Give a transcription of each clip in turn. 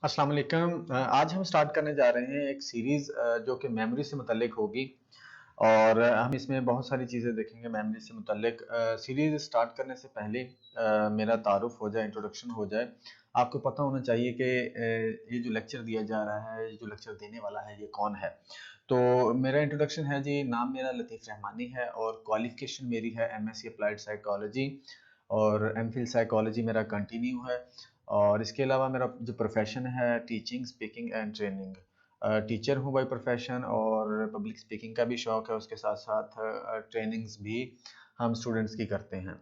अस्सलाम वालेकुम। आज हम स्टार्ट करने जा रहे हैं एक सीरीज़ जो कि मेमोरी से मुतल्लिक होगी और हम इसमें बहुत सारी चीज़ें देखेंगे मेमोरी से मुतल्लिक। सीरीज़ स्टार्ट करने से पहले मेरा तारुफ हो जाए, इंट्रोडक्शन हो जाए। आपको पता होना चाहिए कि ये जो लेक्चर दिया जा रहा है, ये जो लेक्चर देने वाला है, ये कौन है। तो मेरा इंट्रोडक्शन है जी, नाम मेरा लतीफ़ रहमानी है और क्वालिफ़िकेशन मेरी है एमएससी अप्लाइड साइकोलॉजी और एमफिल साइकोलॉजी मेरा कंटिन्यू है। और इसके अलावा मेरा जो प्रोफेशन है teaching, speaking and training. Teacher हूँ बाय प्रोफेशन और पब्लिक स्पीकिंग का भी शौक है, उसके साथ साथ ट्रेनिंग्स भी हम स्टूडेंट्स की करते हैं।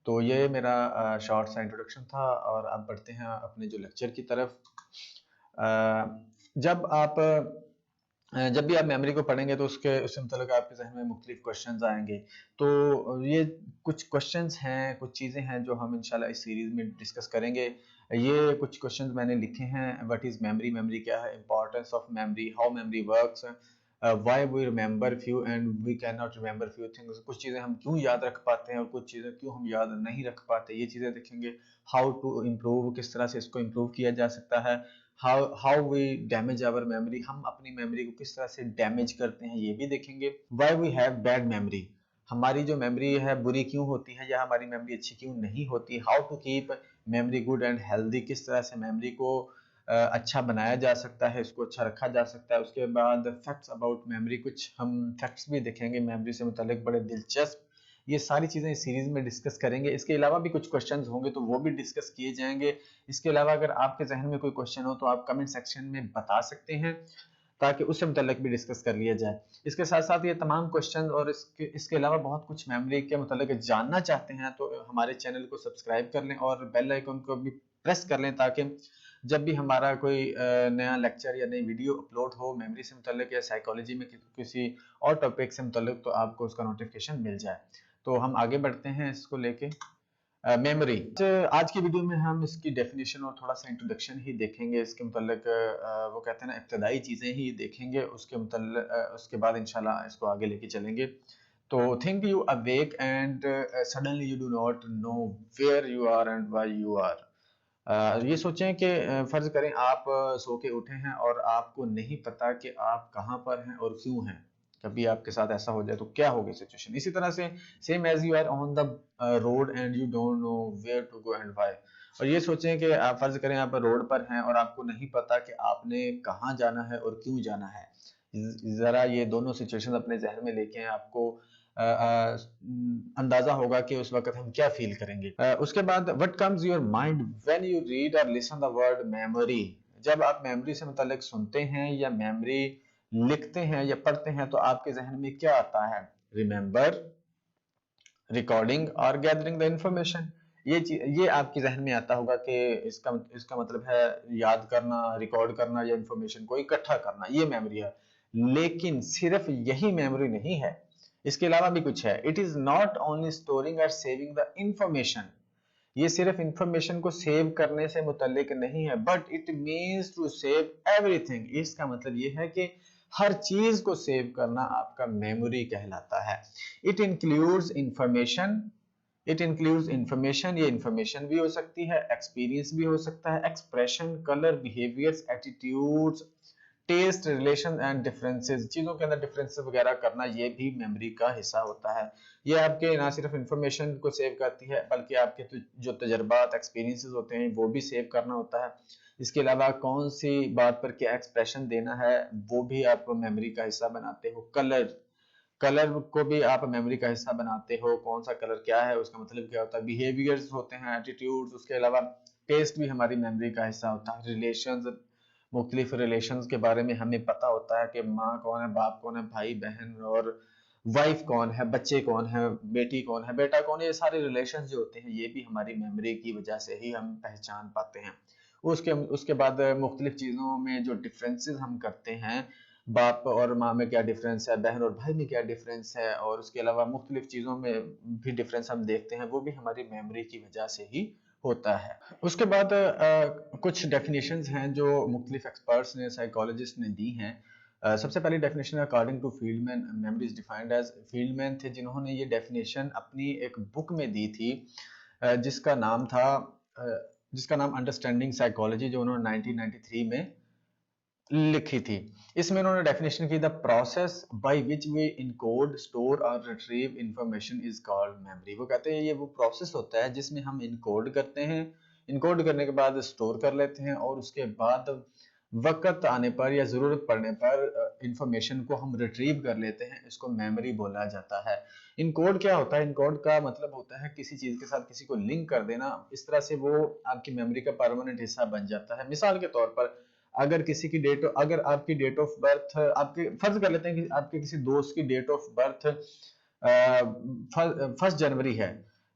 तो ये मेरा शॉर्ट सा इंट्रोडक्शन था और अब बढ़ते हैं अपने जो लेक्चर की तरफ। जब आप जब भी आप मेमोरी को पढ़ेंगे तो उससे मतलब आपके जहन में मुख्तलिफ क्वेश्चंस आएंगे। तो ये कुछ क्वेश्चंस हैं, कुछ चीज़ें हैं जो हम इंशाल्लाह इस सीरीज़ में डिस्कस करेंगे। ये कुछ क्वेश्चंस मैंने लिखे हैं। व्हाट इज़ मेमोरी, मेमोरी क्या है, importance of memory, how memory works, why we remember few and we can not remember few things. कुछ चीज़ें हम क्यों याद रख पाते हैं और कुछ चीज़ें क्यों हम याद नहीं रख पाते, ये चीज़ें देखेंगे। हाउ टू इम्प्रूव, किस तरह से इसको इम्प्रूव किया जा सकता है। How we damage our memory, हम अपनी मेमोरी को किस तरह से डैमेज करते हैं, ये भी देखेंगे। Why we have bad memory, हमारी जो मेमोरी है बुरी क्यों होती है या हमारी मेमोरी अच्छी क्यों नहीं होती। How to keep memory good and healthy, किस तरह से मेमोरी को अच्छा बनाया जा सकता है, इसको अच्छा रखा जा सकता है। उसके बाद फैक्ट्स अबाउट मेमोरी, कुछ हम फैक्ट्स भी देखेंगे मेमोरी से मुतालिक बड़े दिलचस्प। ये सारी चीज़ें इस सीरीज में डिस्कस करेंगे। इसके अलावा भी कुछ क्वेश्चंस होंगे तो वो भी डिस्कस किए जाएंगे। इसके अलावा अगर आपके जहन में कोई क्वेश्चन हो तो आप कमेंट सेक्शन में बता सकते हैं ताकि उससे मुतल्लिक भी डिस्कस कर लिया जाए। इसके साथ साथ ये तमाम क्वेश्चन और इसके अलावा बहुत कुछ मेमोरी के मुतल्लिक जानना चाहते हैं तो हमारे चैनल को सब्सक्राइब कर लें और बेल आइकन को भी प्रेस कर लें ताकि जब भी हमारा कोई नया लेक्चर या नई वीडियो अपलोड हो मेमोरी से मुतल्लिक या साइकोलॉजी में किसी और टॉपिक से मुतल्लिक तो आपको उसका नोटिफिकेशन मिल जाए। तो हम आगे बढ़ते हैं इसको लेके। मेमोरी, आज की वीडियो में हम इसकी डेफिनेशन और थोड़ा सा इंट्रोडक्शन ही देखेंगे। इसके मुतल्लिक वो कहते हैं ना, इब्तदाई चीज़ें ही देखेंगे। उसके मुतल्लिक उसके बाद इंशाल्लाह इसको आगे लेके चलेंगे। तो think you awake and suddenly you do not know where you are and why you are. ये सोचें कि फ़र्ज़ करें आप सो के उठे हैं और आपको नहीं पता कि आप कहाँ पर हैं और क्यों हैं। कभी आपके साथ ऐसा हो जाए तो क्या होगी सिचुएशन। इसी तरह से same as you are on the road and you don't know where to go and why. और ये सोचें कि आप फ़र्ज़ करें आप रोड पर हैं और आपको नहीं पता कि आपने कहाँ जाना है और क्यों जाना है। ज़रा ये दोनों सिचुएशन अपने ज़हन में लेके आएँ, आपको अंदाजा होगा कि उस वक्त हम क्या फील करेंगे। उसके बाद what comes your mind when you read और लिसन द वर्ड मेमोरी। जब आप मेमोरी से मुतालिक सुनते हैं या मेमोरी लिखते हैं या पढ़ते हैं तो आपके जहन में क्या आता है। रिमेंबर, रिकॉर्डिंग और गैदरिंग द इंफॉर्मेशन। ये आपके जहन में आता होगा कि इसका इसका मतलब है याद करना, रिकॉर्ड करना या इंफॉर्मेशन को इकट्ठा करना, ये मेमोरी है। लेकिन सिर्फ यही मेमोरी नहीं है, इसके अलावा भी कुछ है। It is not only storing और सेविंग द इंफॉर्मेशन, ये सिर्फ इंफॉर्मेशन को सेव करने से मुतल्लिक नहीं है, but it means to save everything. इसका मतलब ये है कि हर चीज को सेव करना आपका मेमोरी कहलाता है। It includes information, it includes information, ये इंफॉर्मेशन भी हो सकती है, एक्सपीरियंस भी हो सकता है, expression, colour, behaviours, attitudes, taste, relation and differences, चीजों के अंदर डिफरेंसेस वगैरह करना, ये भी मेमोरी का हिस्सा होता है। ये आपके ना सिर्फ इंफॉर्मेशन को सेव करती है बल्कि आपके जो तजर्बात, एक्सपीरियंसेस होते हैं वो भी सेव करना होता है। इसके अलावा कौन सी बात पर क्या एक्सप्रेशन देना है वो भी आप मेमोरी का हिस्सा बनाते हो। कलर, कलर को भी आप मेमोरी का हिस्सा बनाते हो, कौन सा कलर क्या है उसका मतलब क्या होता है। बिहेवियर्स होते हैं, एटीट्यूड्स, उसके अलावा टेस्ट भी हमारी मेमोरी का हिस्सा होता है। रिलेशंस, मुख्तलिफ रिलेशंस के बारे में हमें पता होता है कि माँ कौन है, बाप कौन है, भाई बहन और वाइफ कौन है, बच्चे कौन है, बेटी कौन है, बेटा कौन है। ये सारे रिलेशंस जो होते हैं ये भी हमारी मेमोरी की वजह से ही हम पहचान पाते हैं। उसके उसके बाद मुख्तलिफ चीज़ों में जो डिफरेंसेस हम करते हैं, बाप और माँ में क्या डिफरेंस है, बहन और भाई में क्या डिफरेंस है, और उसके अलावा मुख्तलिफ चीज़ों में भी डिफरेंस हम देखते हैं, वो भी हमारी मेमोरी की वजह से ही होता है। उसके बाद कुछ डेफिनेशंस हैं जो मुख्तलिफ एक्सपर्ट्स ने, साइकोलॉजिस्ट ने दी हैं। सबसे पहली definition according to Feldman, memory is defined as, Feldman थे जिन्होंने ये डेफिनेशन अपनी एक बुक में दी थी जिसका नाम था जिसका नाम अंडरस्टैंडिंग साइकोलॉजी, जो उन्होंने 1993 में लिखी थी। इसमें उन्होंने डेफिनेशन की, the process by which we encode, store और retrieve information is called memory. वो कहते हैं ये वो प्रोसेस होता है जिसमें हम इनकोड करते हैं, इनकोड करने के बाद स्टोर कर लेते हैं और उसके बाद वक्त आने पर या जरूरत पड़ने पर इंफॉर्मेशन को हम रिट्रीव कर लेते हैं, इसको मेमोरी बोला जाता है। इनकोड क्या होता है? इनकोड का मतलब होता है किसी चीज के साथ किसी को लिंक कर देना, इस तरह से वो आपकी मेमोरी का परमानेंट हिस्सा बन जाता है। मिसाल के तौर पर अगर आपकी डेट ऑफ बर्थ, आपके फर्ज कर लेते हैं कि आपके किसी दोस्त की डेट ऑफ बर्थ 1 जनवरी है,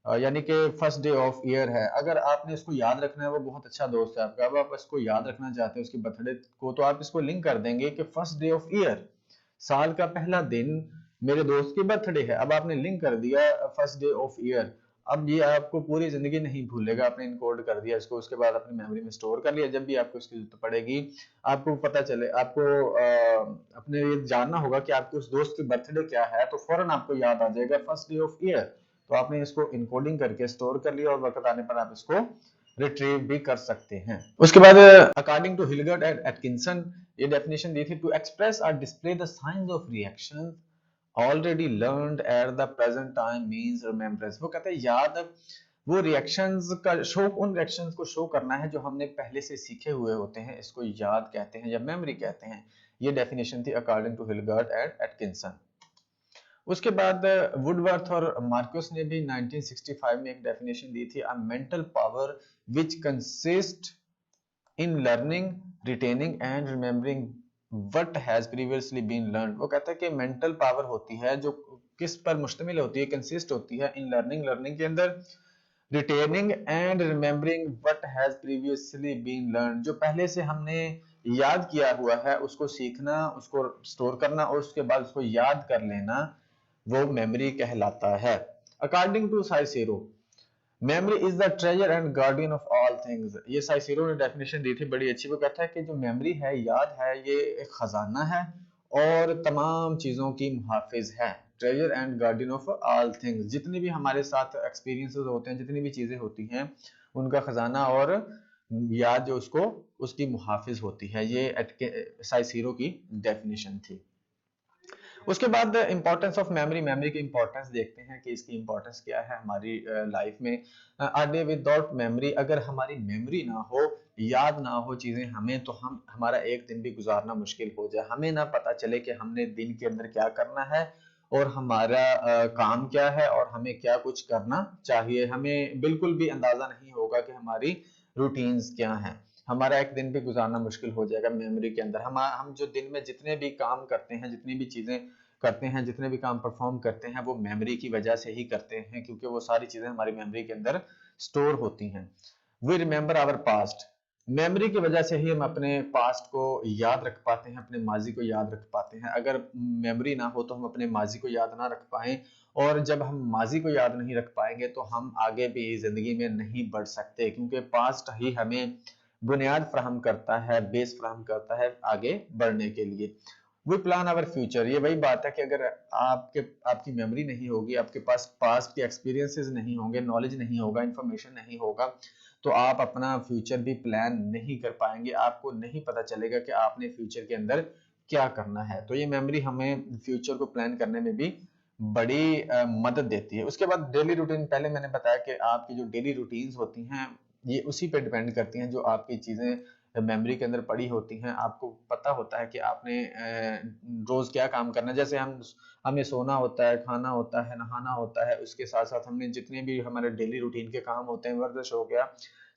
यानी कि फर्स्ट डे ऑफ ईयर है। अगर आपने इसको याद रखना है, वो बहुत अच्छा दोस्त है आपका, अब आप इसको याद रखना चाहते हैं उसकी बर्थडे को, तो आप इसको लिंक कर देंगे कि फर्स्ट डे ऑफ ईयर, साल का पहला दिन मेरे दोस्त की बर्थडे है। अब आपने लिंक कर दिया फर्स्ट डे ऑफ ईयर, अब ये आपको पूरी जिंदगी नहीं भूलेगा, आपने इनकोड कर दिया इसको, उसके बाद अपनी मेमोरी में स्टोर कर लिया। जब भी आपको इसकी जरूरत पड़ेगी, आपको पता चले, आपको अपने ये जानना होगा कि आपके उस दोस्त की बर्थडे क्या है, तो फौरन आपको याद आ जाएगा फर्स्ट डे ऑफ ईयर, तो आपने इसको इनकोडिंग करके स्टोर कर लिया और वक्त आने पर आप इसको रिट्रीव भी कर सकते हैं। उसके बाद अकॉर्डिंग टू हिलगर्ट एंड एटकिंसन, ये डेफिनेशन दी थी, टू एक्सप्रेस और display the science of reaction already learned at the present time means remembrance. वो कहते हैं याद, वो रिएक्शंस का शो, उन रिएक्शंस को शो करना है जो हमने पहले से सीखे हुए होते हैं, इसको याद कहते हैं या मेमोरी कहते हैं। ये डेफिनेशन थी अकॉर्डिंग टू हिलगर्ट एंड एटकिंसन। उसके बाद वुडवर्थ और मार्कस ने भी 1965 में एक डेफिनेशन दी थी, a mental power which consist in learning, retaining and remembering what has previously been learned. वो कहता है कि मेंटल पावर होती है जो किस पर मुश्तमिल होती है, कंसिस्ट होती है इन लर्निंग, लर्निंग के अंदर, retaining and remembering what has previously been learn, जो पहले से हमने याद किया हुआ है उसको सीखना, उसको स्टोर करना और उसके बाद उसको याद कर लेना, वो मेमोरी कहलाता है। According to Cicero, memory is the treasure and guardian of all things. ये साइसेरो ने डेफिनेशन दी थी बड़ी अच्छी। वो कहता है कि जो मेमोरी है, याद है, ये एक खजाना है और तमाम चीजों की मुहाफिज है। Treasure and guardian of all things, जितनी भी हमारे साथ एक्सपीरियंसेस होते हैं, जितनी भी चीजें होती हैं, उनका खजाना और याद जो उसको उसकी मुहाफिज होती है। ये साइसेरो की डेफिनेशन थी। उसके बाद इंपॉर्टेंस ऑफ मेमोरी, मेमोरी की इंपॉर्टेंस देखते हैं कि इसकी इंपॉर्टेंस क्या है हमारी लाइफ में। अ डे विदाउट मेमोरी, अगर हमारी मेमोरी ना हो, याद ना हो चीजें हमें, तो हम हमारा एक दिन भी गुजारना मुश्किल हो जाए, हमें ना पता चले कि हमने दिन के अंदर क्या करना है और हमारा काम क्या है और हमें क्या कुछ करना चाहिए, हमें बिल्कुल भी अंदाजा नहीं होगा कि हमारी रूटीन्स क्या हैं, हमारा एक दिन भी गुजारना मुश्किल हो जाएगा मेमोरी के अंदर। हम जो दिन में जितने भी काम करते हैं, जितनी भी चीजें करते हैं, जितने भी काम परफॉर्म करते हैं, वो मेमोरी की वजह से ही करते हैं, क्योंकि वो सारी चीजें हमारी मेमोरी के अंदर स्टोर होती हैं। We remember our past, memory की वजह से ही हम अपने पास्ट को याद रख पाते हैं, अपने माजी को याद रख पाते हैं। अगर मेमोरी ना हो तो हम अपने माजी को याद ना रख पाए, और जब हम माजी को याद नहीं रख पाएंगे तो हम आगे भी जिंदगी में नहीं बढ़ सकते, क्योंकि पास्ट ही हमें बुनियाद फ्राहम करता है, बेस फ्राहम करता है आगे बढ़ने के लिए। वी प्लान आवर फ्यूचर, ये वही बात है कि अगर आपकी मेमोरी नहीं होगी, आपके पास पास्ट के एक्सपीरियंसेस नहीं होंगे, नॉलेज नहीं होगा, इंफॉर्मेशन नहीं होगा, तो आप अपना फ्यूचर भी प्लान नहीं कर पाएंगे, आपको नहीं पता चलेगा कि आपने फ्यूचर के अंदर क्या करना है। तो ये मेमोरी हमें फ्यूचर को प्लान करने में भी बड़ी मदद देती है। उसके बाद डेली रूटीन, पहले मैंने बताया कि आपकी जो डेली रूटीन्स होती हैं, ये उसी पे डिपेंड करती हैं, जो आपकी चीजें मेमोरी के अंदर पड़ी होती हैं, आपको पता होता है कि आपने रोज क्या काम करना है। जैसे हमें सोना होता है, खाना होता है, नहाना होता है, उसके साथ साथ हमने जितने भी हमारे डेली रूटीन के काम होते हैं, वर्जिश हो गया,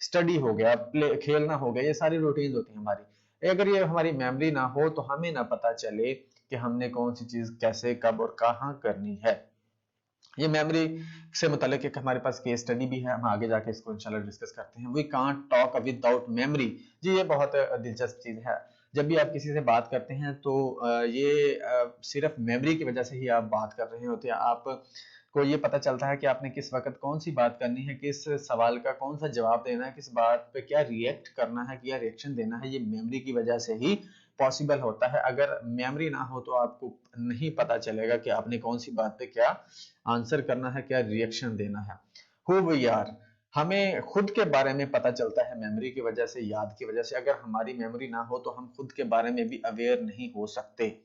स्टडी हो गया, खेलना हो गया, ये सारी रूटीन होती है हमारी। अगर ये हमारी मेमोरी ना हो तो हमें ना पता चले कि हमने कौन सी चीज कैसे, कब और कहाँ करनी है। ये मेमोरी से मुतालिक एक हमारे पास केस स्टडी भी है, हम आगे जाके इसको इंशाल्लाह डिस्कस करते हैं। We can't talk without memory, जी ये बहुत दिलचस्प चीज है। जब भी आप किसी से बात करते हैं तो ये सिर्फ मेमोरी की वजह से ही आप बात कर रहे होते हैं, आप को ये पता चलता है कि आपने किस वक्त कौन सी बात करनी है, किस सवाल का कौन सा जवाब देना है, किस बात पे क्या रिएक्ट करना है, क्या रिएक्शन देना है, ये मेमोरी की वजह से ही पॉसिबल होता है। अगर मेमोरी ना हो तो आपको नहीं पता चलेगा कि आपने कौन सी बात पे क्या आंसर करना है, क्या रिएक्शन देना है। हु वी आर, हमें खुद के बारे में पता चलता है मेमोरी की वजह से, याद की वजह से। अगर हमारी मेमोरी ना हो तो हम खुद के बारे में भी अवेयर नहीं हो सकते।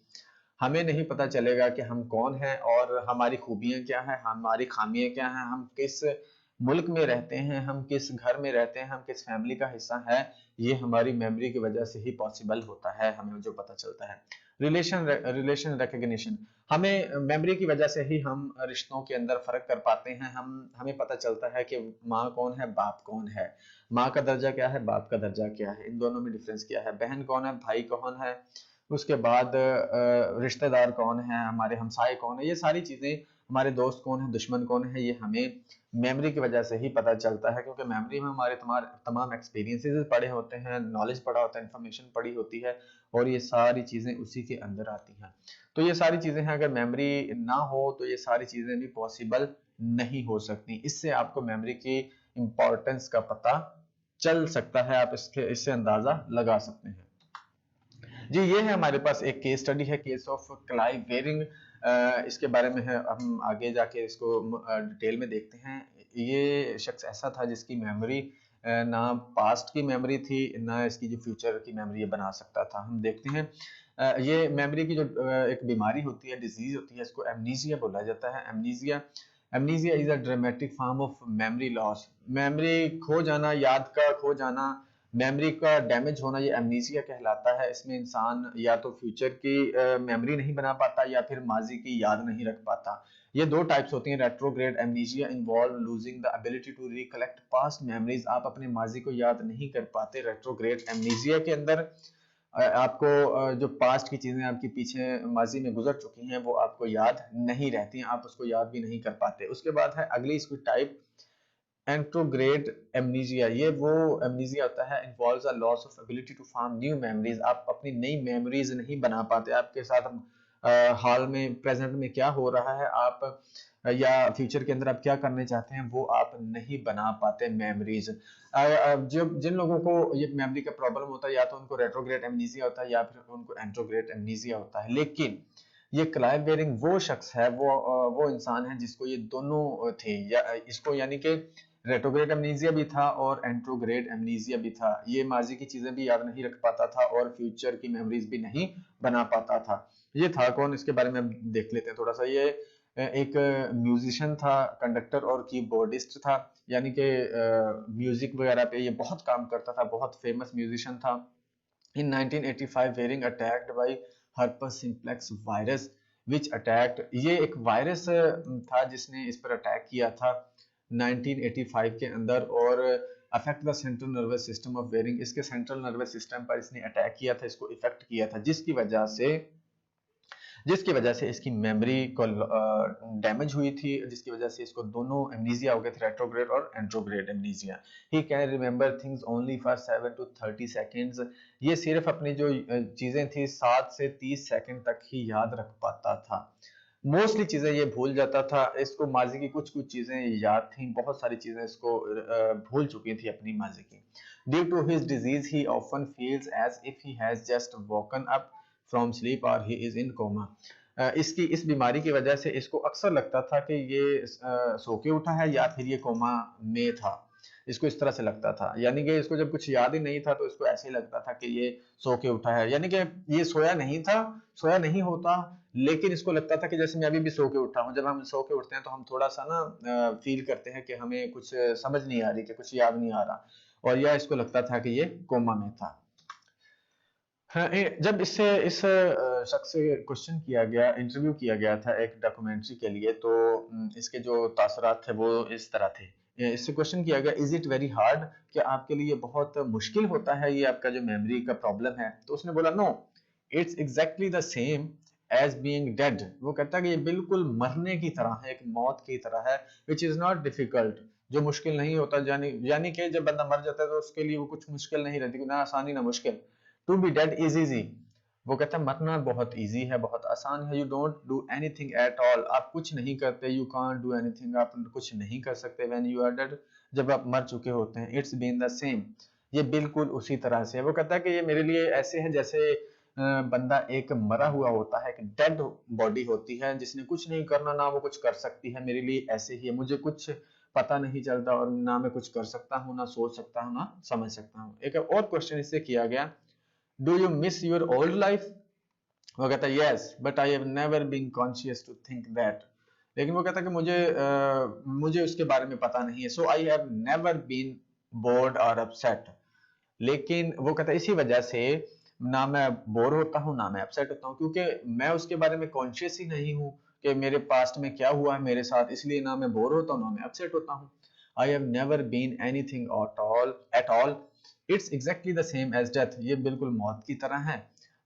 हमें नहीं पता चलेगा कि हम कौन हैं और हमारी खूबियां क्या हैं, हमारी खामियां क्या हैं, हम किस मुल्क में रहते हैं, हम किस घर में रहते हैं, हम किस फैमिली का हिस्सा है। ये हमारी मेमोरी की वजह से ही पॉसिबल होता है, हमें जो पता चलता है। रिलेशन रिकग्निशन, हमें मेमोरी की वजह से ही हम रिश्तों के अंदर फर्क कर पाते हैं। हमें पता चलता है कि माँ कौन है, बाप कौन है, माँ का दर्जा क्या है, बाप का दर्जा क्या है, इन दोनों में डिफरेंस क्या है, बहन कौन है, भाई कौन है, उसके बाद रिश्तेदार कौन है, हमारे हमसाए कौन है, ये सारी चीजें, हमारे दोस्त कौन है, दुश्मन कौन है, ये हमें मेमोरी की वजह से ही पता चलता है। क्योंकि मेमोरी में हमारे तमाम एक्सपीरियंसेस पड़े होते हैं, नॉलेज पड़ा होता है, इंफॉर्मेशन पड़ी होती है, और ये सारी चीजें उसी के अंदर आती हैं। तो ये सारी चीजें हैं, अगर मेमोरी ना हो तो ये सारी चीजें भी पॉसिबल नहीं हो सकती। इससे आपको मेमोरी की इंपॉर्टेंस का पता चल सकता है, आप इससे अंदाजा लगा सकते हैं। जी, ये है हमारे पास एक केस स्टडी है, केस ऑफ क्लाइव वेरिंग। इसके बारे में है, हम आगे जाके इसको डिटेल में देखते हैं। ये शख्स ऐसा था जिसकी मेमोरी ना पास्ट की मेमोरी थी, ना इसकी जो फ्यूचर की मेमोरी ये बना सकता था। हम देखते हैं ये मेमोरी की जो एक बीमारी होती है, डिजीज होती है, इसको एमनीजिया बोला जाता है। Amnesia amnesia is a dramatic form of memory loss. Memory खो जाना, याद का खो जाना, मेमोरी का डैमेज होना, ये एमनीसिया कहलाता है। इसमें इंसान या तो फ्यूचर की मेमोरी नहीं बना पाता या फिर माजी की याद नहीं रख पाता। ये दो टाइप्स होती हैं। Retrograde amnesia involve losing the ability to recollect past memories, आप अपने माजी को याद नहीं कर पाते। रेट्रोग्रेड एमनीसिया के अंदर आपको जो पास्ट की चीजें आपकी पीछे माजी में गुजर चुकी हैं वो आपको याद नहीं रहती, आप उसको याद भी नहीं कर पाते। उसके बाद है अगली इसकी टाइप एंट्रोग्रेड एमनीजिया। ये वो एमनीजिया होता है involves a loss of ability to form new memories, आप अपनी नई मेमोरीज नहीं बना पाते। आपके साथ हाल में प्रेजेंट में क्या हो रहा है, आप या फ्यूचर के अंदर आप क्या करने चाहते हैं, वो आप नहीं बना पाते मेमोरीज। जो जिन लोगों को ये मेमोरी का प्रॉब्लम होता है, या तो उनको रेट्रोग्रेड एमनीजिया होता है या फिर उनको एंट्रोग्रेड एमनीजिया होता है। लेकिन ये क्लाइव बेरिंग वो शख्स है, वो इंसान है जिसको ये दोनों थे, या इसको यानी कि रेट्रोग्रेड एमनीजिया भी था और एंट्रोग्रेड एमनीजिया भी था। ये माजी की चीजें भी याद नहीं रख पाता था और फ्यूचर की मेमोरीज भी नहीं बना पाता था। ये था कौन, इसके बारे में हम देख लेते हैं थोड़ा सा। ये एक म्यूजिशियन था, कंडक्टर और कीबोर्डिस्ट था, यानी कि म्यूजिक वगैरह पे ये बहुत काम करता था, बहुत फेमस म्यूजिशियन था। In 1985, Waring attacked by herpes simplex virus, which attacked, ये एक वायरस था जिसने इस पर अटैक किया था 1985 के अंदर, और affect the central nervous system of Wearing, इसके सेंट्रल नर्वस सिस्टम पर इसने अटैक किया था, इसको इफेक्ट किया था, जिसकी वजह से इसकी मेमोरी को डैमेज हुई थी, जिसकी वजह से इसको दोनों एमनीजिया हो गए थे, रेट्रोग्रेड और anterograde amnesia. He can remember things only for 7 to 30 seconds, ये सिर्फ अपनी जो चीजें थी 7 से 30 सेकंड तक ही याद रख पाता था। मोस्टली चीजें ये भूल जाता था। इसको माजी की कुछ कुछ चीजें याद थी, बहुत सारी चीजें इसको भूल चुकी थी अपनी माजी की। Due to his disease he often feels as if he has just woken up from sleep और ही इज इन कोमा। इसकी इस बीमारी की वजह से इसको अक्सर लगता था कि ये सो के उठा है या फिर ये कोमा में था। इसको इस तरह से लगता था, यानी कि इसको जब कुछ याद ही नहीं था तो इसको ऐसे ही लगता था कि ये सो के उठा है, यानी कि ये सोया नहीं था, सोया नहीं होता, लेकिन इसको लगता था कि जैसे मैं अभी भी सो के उठा हूँ। जब हम सो के उठते हैं तो हम थोड़ा सा ना फील करते हैं कि हमें कुछ समझ नहीं आ रही, कि कुछ याद नहीं आ रहा, और यह इसको लगता था कि ये कोमा में था। हाँ, जब इससे इस शख्स से क्वेश्चन किया गया, इंटरव्यू किया गया था एक डॉक्यूमेंट्री के लिए, तो इसके जो तासरात थे वो इस तरह थे। इससे क्वेश्चन किया गया, इज इट वेरी हार्ड, कि आपके लिए बहुत मुश्किल होता है ये आपका जो मेमोरी का प्रॉब्लम है? तो उसने बोला, no, it's exactly the same as being dead. वो कहता है कि ये बिल्कुल मरने की तरह है, एक मौत की तरह है, विच इज नॉट डिफिकल्ट, जो मुश्किल नहीं होता। यानी कि जब बंदा मर जाता है तो उसके लिए वो कुछ मुश्किल नहीं रहती, ना आसानी ना मुश्किल। To be dead is easy, वो कहता है मरना बहुत इजी है, बहुत आसान है। You don't do anything at all, आप कुछ नहीं करते। यू कांट डू एनीथिंग, आप कुछ नहीं कर सकते। व्हेन यू आर डेड, जब आप मर चुके होते हैं। इट्स बीन द सेम, ये बिल्कुल उसी तरह से है। वो कहता है कि ये मेरे लिए ऐसे है जैसे बंदा एक मरा हुआ होता है, एक डेड बॉडी होती है जिसने कुछ नहीं करना, ना वो कुछ कर सकती है, मेरे लिए ऐसे ही है। मुझे कुछ पता नहीं चलता और ना मैं कुछ कर सकता हूँ, ना सोच सकता हूँ, ना समझ सकता हूँ। एक और क्वेश्चन इससे किया गया, do you miss your old life? वो कहता है yes but I have never been conscious to think that. लेकिन वो कहता है कि मुझे उसके बारे में पता नहीं है, so I have never been bored और अपसेट। लेकिन वो कहता है इसी वजह से ना मैं बोर होता हूँ ना मैं अपसेट होता हूँ, क्योंकि मैं उसके बारे में कॉन्शियस ही नहीं हूँ कि मेरे पास्ट में क्या हुआ है मेरे साथ, इसलिए ना मैं बोर होता हूँ ना मैं अपसेट होता हूँ। I have never been anything at all, it's exactly the same as death, ये बिल्कुल मौत की तरह है।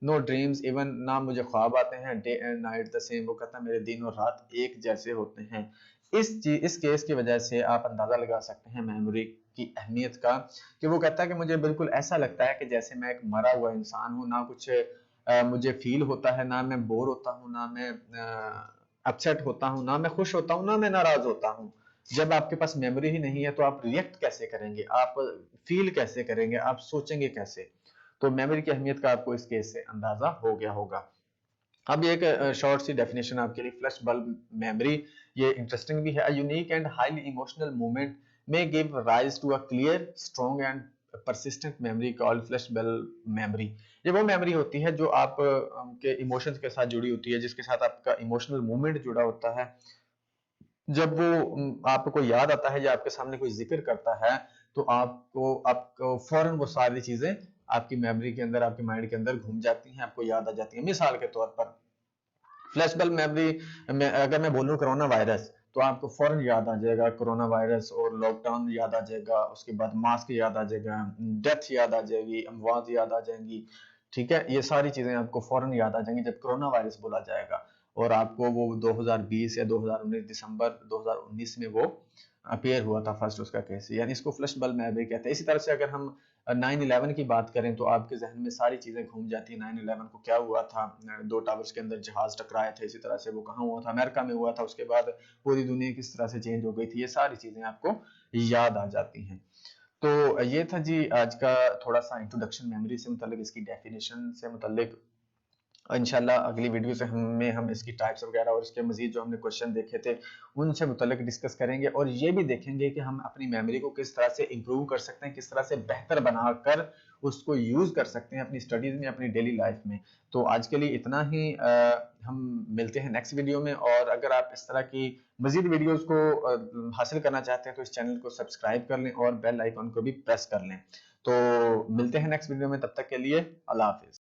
नो ड्रीम्स इवन, ना मुझे ख्वाब आते हैं, day and night the same, वो कहता है मेरे दिन और रात एक जैसे होते हैं। इस केस की वजह से आप अंदाजा लगा सकते हैं मेमोरी की अहमियत का, कि वो कहता है कि मुझे बिल्कुल ऐसा लगता है कि जैसे मैं एक मरा हुआ इंसान हूँ, ना कुछ मुझे फील होता है, ना मैं बोर होता हूँ, ना मैं अपसेट होता हूँ, ना मैं खुश होता हूँ, ना मैं नाराज होता हूँ। जब आपके पास मेमोरी ही नहीं है तो आप रिएक्ट कैसे करेंगे, आप फील कैसे करेंगे, आप सोचेंगे कैसे? तो मेमोरी की अहमियत का आपको इस केस से अंदाजा हो गया होगा। अब ये एक शॉर्ट सी डेफिनेशन आपके लिए, फ्लैश बल्ब मेमोरी, ये इंटरेस्टिंग भी है। A unique and highly emotional movement may give rise to a clear, strong and persistent memory called flash bulb memory। ये वो मेमोरी होती है जो आप के इमोशंस के साथ जुड़ी होती है, जिसके साथ आपका इमोशनल मूवमेंट जुड़ा होता है। जब वो आपको याद आता है या आपके सामने कोई जिक्र करता है तो आपको फौरन वो सारी चीजें आपकी मेमोरी के अंदर, आपके माइंड के अंदर घूम जाती हैं, आपको याद आ जाती हैं। मिसाल के तौर पर फ्लैश बल्ब मेमोरी में अगर मैं बोलूं कोरोना वायरस, तो आपको फौरन याद आ जाएगा कोरोना वायरस और लॉकडाउन याद आ जाएगा, उसके बाद मास्क याद आ जाएगा, डेथ याद आ जाएगी, अमवात याद आ जाएंगी। ठीक है, ये सारी चीजें आपको फौरन याद आ जाएंगी जब कोरोना वायरस बोला जाएगा। और आपको वो 2020 या 2019 दिसंबर 2019 में वो अपीयर हुआ था फर्स्ट उसका केस, यानी इसको फ्लैश बल्ब मेमोरी कहते हैं। इसी तरह से अगर हम 9/11 की बात करें तो आपके जहन में सारी चीजें घूम जाती है। 9/11 को क्या हुआ था, दो टावर्स के अंदर जहाज टकराए थे, इसी तरह से वो कहाँ हुआ था, अमेरिका में हुआ था, उसके बाद पूरी दुनिया किस तरह से चेंज हो गई थी, ये सारी चीजें आपको याद आ जाती हैं। तो ये था जी आज का थोड़ा सा इंट्रोडक्शन मेमोरी से मुतालिक, इसकी डेफिनेशन से मुतालिक। इंशाल्लाह अगली वीडियो से हम इसकी टाइप्स वगैरह और इसके मजीद जो हमने क्वेश्चन देखे थे उनसे मुतल्लिक डिस्कस करेंगे, और ये भी देखेंगे कि हम अपनी मेमोरी को किस तरह से इम्प्रूव कर सकते हैं, किस तरह से बेहतर बनाकर उसको यूज कर सकते हैं अपनी स्टडीज में, अपनी डेली लाइफ में। तो आज के लिए इतना ही, हम मिलते हैं नेक्स्ट वीडियो में। और अगर आप इस तरह की मजीद वीडियोस को हासिल करना चाहते हैं तो इस चैनल को सब्सक्राइब कर लें और बेल आइकन को भी प्रेस कर लें। तो मिलते हैं नेक्स्ट वीडियो में, तब तक के लिए अल्लाह हाफिज।